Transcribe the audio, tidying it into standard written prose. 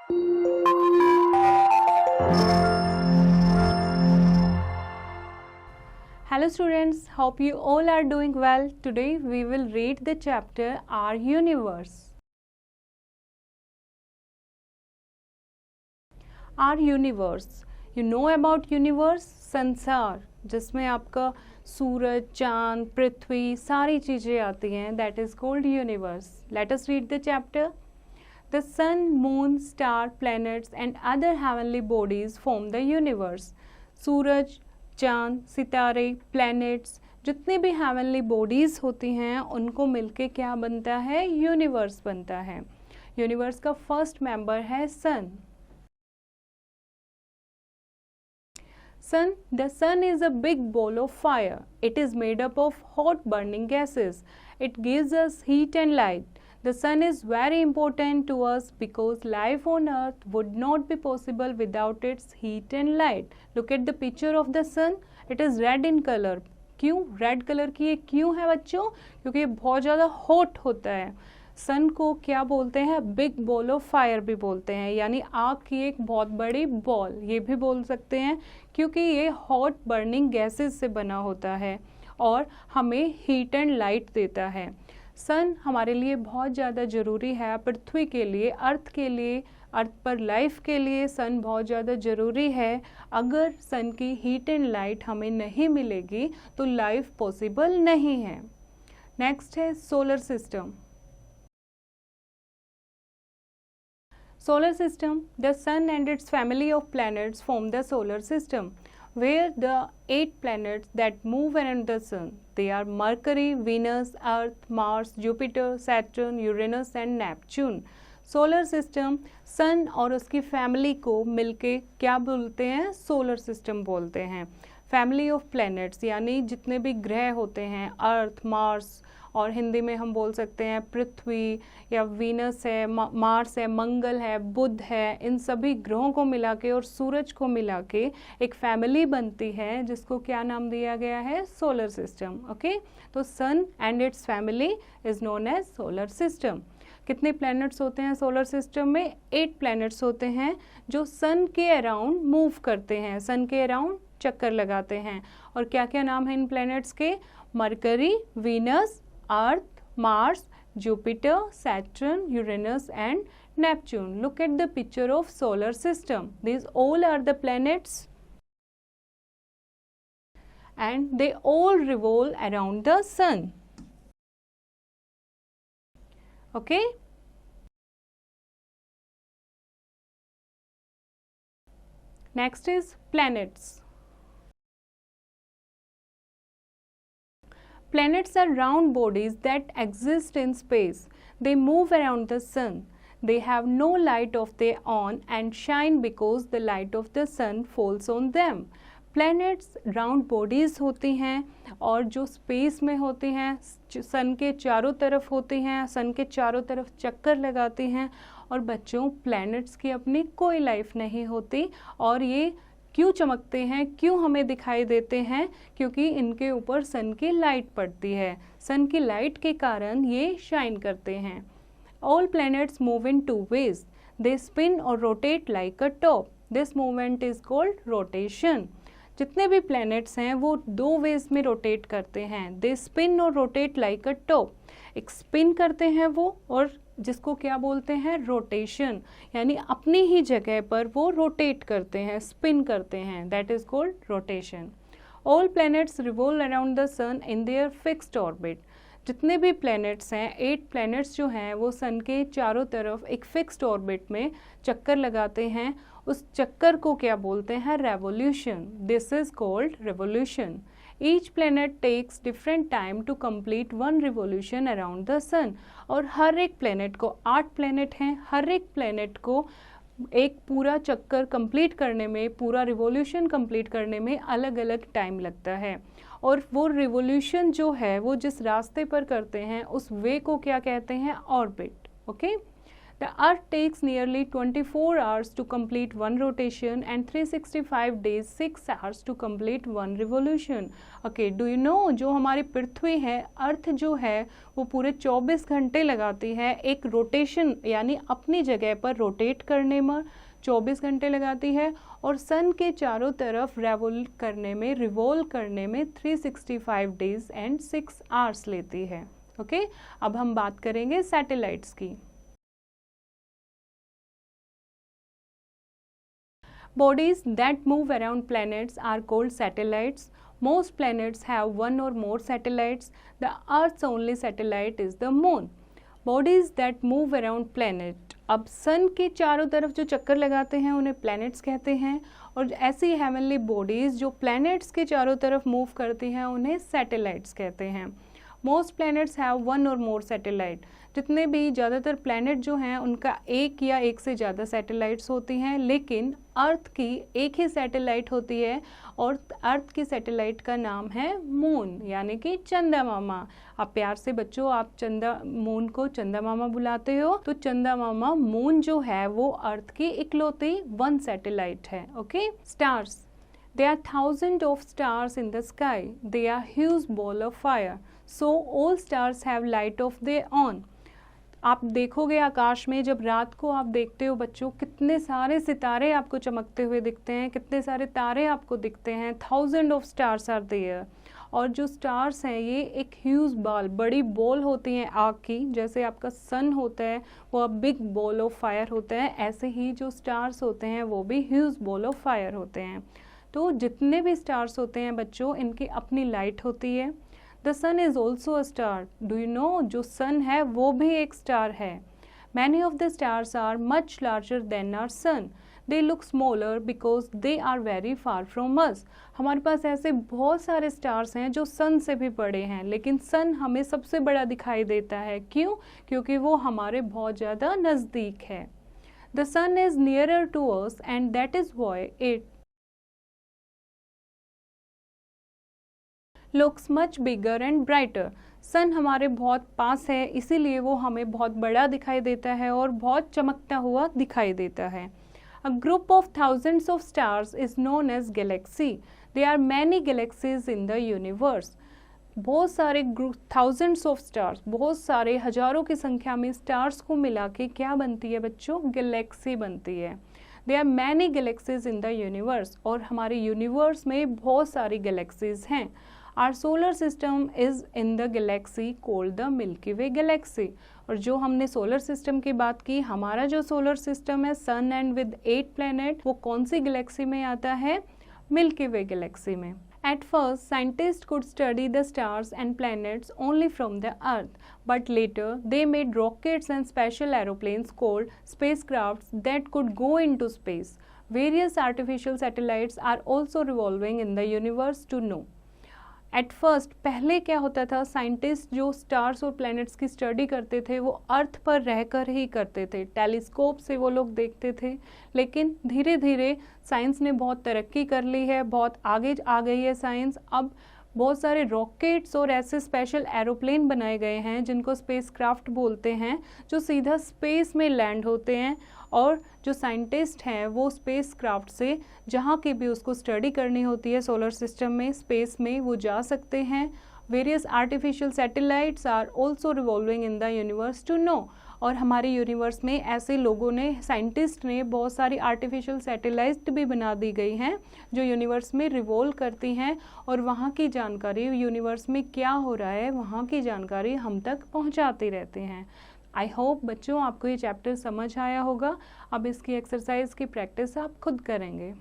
Hello students, hope you all are doing well. Today we will read the chapter Our Universe. Our Universe. You know about universe? संसार, जिसमें आपका सूरज, चांद, पृथ्वी सारी चीज़ें आती हैं. That is called universe. Let us read the chapter. The sun, moon, star, planets and other heavenly bodies form the universe. सूरज, चांद, सितारे, प्लैनेट्स, जितने भी हेवनली बॉडीज़ होती हैं उनको मिलके क्या बनता है? यूनिवर्स बनता है. यूनिवर्स का फर्स्ट मेंबर है सन. The sun is a big ball of fire. It is made up of hot burning gases. It gives us heat and light. The sun is very important to us because life on earth would not be possible without its heat and light. Look at the picture of the sun. It is red in color. क्यों red colour की ये क्यों है बच्चों? क्योंकि ये बहुत ज़्यादा हॉट होता है. सन को क्या बोलते हैं? बिग बॉल ऑफ फायर भी बोलते हैं, यानी आग की एक बहुत बड़ी बॉल, ये भी बोल सकते हैं क्योंकि ये हॉट बर्निंग गैसेस से बना होता है और हमें हीट एंड लाइट देता है. सन हमारे लिए बहुत ज़्यादा ज़रूरी है. पृथ्वी के लिए, अर्थ के लिए, अर्थ पर लाइफ के लिए सन बहुत ज़्यादा ज़रूरी है. अगर सन की हीट एंड लाइट हमें नहीं मिलेगी तो लाइफ पॉसिबल नहीं है. नेक्स्ट है solar system. Solar system. The sun and its family of planets form the solar system, where the 8 planets that move around the sun. They are Mercury, Venus, Earth, Mars, Jupiter, Saturn, Uranus and Neptune. Solar system sun और उसकी family को मिलके क्या बोलते हैं? Solar system बोलते हैं. Family of planets यानी जितने भी ग्रह होते हैं, अर्थ, मार्स, और हिंदी में हम बोल सकते हैं पृथ्वी या वीनस है, मार्स है, मंगल है, बुध है, इन सभी ग्रहों को मिला के और सूरज को मिला के एक फैमिली बनती है जिसको क्या नाम दिया गया है? Solar system. ओके, तो sun and its family is known as solar system. कितने प्लैनेट्स होते हैं सोलर सिस्टम में? 8 प्लैनेट्स होते हैं जो सन के अराउंड मूव करते हैं, सन के अराउंड चक्कर लगाते हैं. और क्या क्या नाम है इन प्लैनेट्स के? Mercury, Venus, earth, Mars, Jupiter, Saturn, Uranus and Neptune. Look at the picture of solar system. These all are the planets and they all revolve around the sun. Okay? Next is planets. Planets are round bodies that exist in space. They move around the sun. They have no light of their own and shine because the light of the sun falls on them. Planets round bodies होती हैं और जो space में होती हैं, सन के चारों तरफ होती हैं, सन के चारों तरफ चक्कर लगाती हैं. और बच्चों, प्लैनेट्स की अपनी कोई लाइफ नहीं होती और ये क्यों चमकते हैं, क्यों हमें दिखाई देते हैं? क्योंकि इनके ऊपर सन की लाइट पड़ती है. सन की लाइट के कारण ये शाइन करते हैं. All planets move in 2 ways. They spin और rotate like a top. This movement is called rotation. जितने भी प्लैनेट्स हैं वो 2 वेज में रोटेट करते हैं. दे स्पिन और रोटेट लाइक अ टॉप. एक स्पिन करते हैं वो, और जिसको क्या बोलते हैं? रोटेशन, यानी अपनी ही जगह पर वो रोटेट करते हैं, स्पिन करते हैं. That is called rotation. All planets revolve around the sun in their fixed orbit. जितने भी प्लैनेट्स हैं, 8 प्लैनेट्स जो हैं वो सन के चारों तरफ एक फिक्स्ड ऑर्बिट में चक्कर लगाते हैं. उस चक्कर को क्या बोलते हैं? Revolution. This is called revolution. Each planet takes different time to complete 1 revolution around the sun. और हर एक प्लैनेट को, 8 प्लैनेट हैं, हर एक प्लैनेट को एक पूरा चक्कर कंप्लीट करने में, पूरा रिवोल्यूशन कंप्लीट करने में अलग अलग टाइम लगता है. और वो रिवोल्यूशन जो है वो जिस रास्ते पर करते हैं उस वे को क्या कहते हैं? Orbit. Okay, The Earth takes nearly 24 hours to complete one rotation and 365 days 6 hours to complete one revolution. Okay, do you know जो हमारी पृथ्वी है, अर्थ जो है वो पूरे 24 घंटे लगाती है एक रोटेशन यानी अपनी जगह पर रोटेट करने में 24 घंटे लगाती है और सन के चारों तरफ रिवॉल्व करने में 365 डेज एंड 6 आवर्स लेती है. ओके, अब हम बात करेंगे सैटेलाइट्स की. Bodies that move around planets are called satellites. Most planets have one or more satellites. The Earth's only satellite is the Moon. Bodies that move around planet. अब सन के चारों तरफ जो चक्कर लगाते हैं उन्हें planets कहते हैं और ऐसी heavenly bodies जो planets के चारों तरफ move करती हैं उन्हें satellites कहते हैं. Most planets have one or more satellite. जितने भी ज़्यादातर प्लैनेट जो हैं उनका एक या एक से ज़्यादा सैटेलाइट्स होती हैं, लेकिन अर्थ की एक ही सैटेलाइट होती है और अर्थ की सैटेलाइट का नाम है मून यानी कि चंदा मामा. आप प्यार से बच्चों आप मून को चंदा मामा बुलाते हो, तो चंदा मामा मून जो है वो अर्थ की इकलौती वन सैटेलाइट है. Okay, stars. There are thousands of stars in the sky. They are huge ball of fire. So all stars have light of their own. आप देखोगे आकाश में जब रात को आप देखते हो बच्चों, कितने सारे सितारे आपको चमकते हुए दिखते हैं, कितने सारे तारे आपको दिखते हैं. Thousand of stars are there. और जो स्टार्स हैं ये एक ह्यूज बॉल, बड़ी बॉल होती हैं आग की. जैसे आपका सन होता है वो बिग बॉल ऑफ फायर होता है, ऐसे ही जो स्टार्स होते हैं वो भी ह्यूज बॉल ऑफ फायर होते हैं. तो जितने भी स्टार्स होते हैं बच्चों इनकी अपनी लाइट होती है. The sun is also a star. Do you know जो सन है वो भी एक स्टार है. Many of the stars are much larger than our sun. They look smaller because they are very far from us. हमारे पास ऐसे बहुत सारे स्टार्स हैं जो सन से भी बड़े हैं, लेकिन सन हमें सबसे बड़ा दिखाई देता है. क्यों? क्योंकि वो हमारे बहुत ज़्यादा नज़दीक है. The sun is nearer to us and that is why it looks much bigger and brighter. Sun हमारे बहुत पास है इसीलिए वो हमें बहुत बड़ा दिखाई देता है और बहुत चमकता हुआ दिखाई देता है. A group of thousands of stars is known as galaxy. They are many galaxies in the universe. बहुत सारे थाउजेंड्स ऑफ स्टार्स, बहुत सारे हजारों की संख्या में स्टार्स को मिला के क्या बनती है बच्चों? गैलेक्सी बनती है. They are many galaxies in the universe. और हमारे यूनिवर्स में बहुत सारी गैलेक्सीज हैं. Our solar system is in the galaxy called the Milky Way galaxy. और जो हमने सोलर सिस्टम की बात की, हमारा जो सोलर सिस्टम है सन एंड विद 8 प्लैनेट, वो कौन सी गैलेक्सी में आता है? मिल्की वे गैलेक्सी में. At first, scientists could study the stars and planets only from the Earth, but later they made rockets and special aeroplanes called spacecrafts that could go into space. Various artificial satellites are also revolving in the universe to know. At first पहले क्या होता था, scientist जो stars और planets की study करते थे वो अर्थ पर रहकर ही करते थे. टेलीस्कोप से वो लोग देखते थे, लेकिन धीरे धीरे साइंस ने बहुत तरक्की कर ली है, बहुत आगे आ गई है साइंस. अब बहुत सारे रॉकेट्स और ऐसे स्पेशल एरोप्लेन बनाए गए हैं जिनको स्पेसक्राफ्ट बोलते हैं, जो सीधा स्पेस में लैंड होते हैं. और जो साइंटिस्ट हैं वो स्पेसक्राफ्ट से जहाँ की भी उसको स्टडी करनी होती है सोलर सिस्टम में, स्पेस में, वो जा सकते हैं. Various artificial satellites are also revolving in the universe to know. और हमारे यूनिवर्स में ऐसे लोगों ने, साइंटिस्ट ने बहुत सारी आर्टिफिशियल सैटेलाइट भी बना दी गई हैं जो यूनिवर्स में रिवॉल्व करती हैं और वहाँ की जानकारी, यूनिवर्स में क्या हो रहा है वहाँ की जानकारी हम तक पहुँचाती रहते हैं. आई होप बच्चों आपको ये चैप्टर समझ आया होगा. अब इसकी एक्सरसाइज की प्रैक्टिस आप खुद करेंगे.